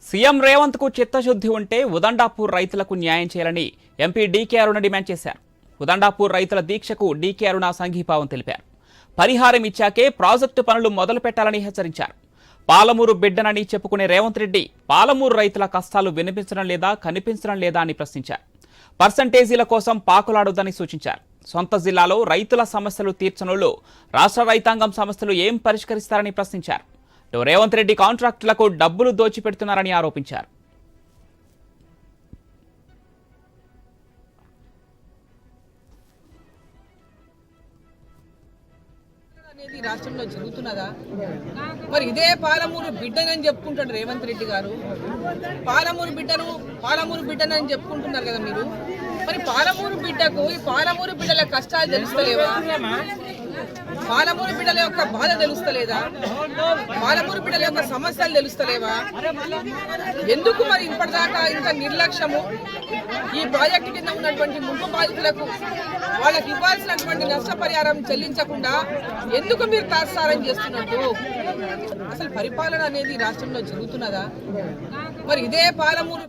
CM Revanth కు చిత్తశుద్ధి ఉంటే ఉదండాపూర్ రైతులకు న్యాయం చేయాలని ఎంపీ డీకే అరుణ డిమాండ్ చేశారు. ఉదండాపూర్ రైతుల దీక్షకు డీకే అరుణ సంఘీభావం తెలిపారు. పరిహారం ఇచ్చాకే ప్రాజెక్టు పనులు మొదలు పెట్టాలని హెచ్చరించారు. పాలమూరు బిడ్డనని చెప్పుకునే రేవంత్ రెడ్డి పాలమూరు రైతుల కష్టాలు వినిపించడం లేదా కనిపించడం లేదా అని ప్రశ్నించారు. పర్సంటేజీల కోసం పాకులాడొద్దని సూచించారు. సొంత జిల్లాలో రైతుల సమస్యలు తీర్చనుల్లో రాష్ట్ర రైతాంగం సమస్యలు ఏం పరిష్కరిస్తారని ప్రశ్నించారు. రేవంత్ రెడ్డి కాంట్రాక్టులకు డబ్బులు దోచిపెడుతున్నారని ఆరోపించారు. అనేది రాష్ట్రంలో జరుగుతున్నదా? మరి ఇదే పాలమూరు బిడ్డనని చెప్పుకుంటాడు రేవంత్ రెడ్డి గారు. పాలమూరు బిడ్డనని చెప్పుకుంటున్నారు కదా మీరు. మరి పాలమూరు బిడ్డకు ఈ పాలమూరు బిడ్డల కష్టాలు తెలుస్తలేవా? పాలమూరు బిడ్డల యొక్క బాధ తెలుస్తలేదా? పాలమూరు బిడ్డల యొక్క సమస్యలు తెలుస్తలేవా? ఎందుకు మరి ఇప్పటిదాకా ఇంత నిర్లక్ష్యము? ఈ ప్రాజెక్టు కింద ఉన్నటువంటి ముంపు బాధితులకు వాళ్ళకి ఇవ్వాల్సినటువంటి నష్టపరిహారం చెల్లించకుండా ఎందుకు మీరు తాత్సారం చేస్తున్నట్టు? అసలు పరిపాలన అనేది రాష్ట్రంలో జరుగుతున్నదా? మరి ఇదే పాలమూరు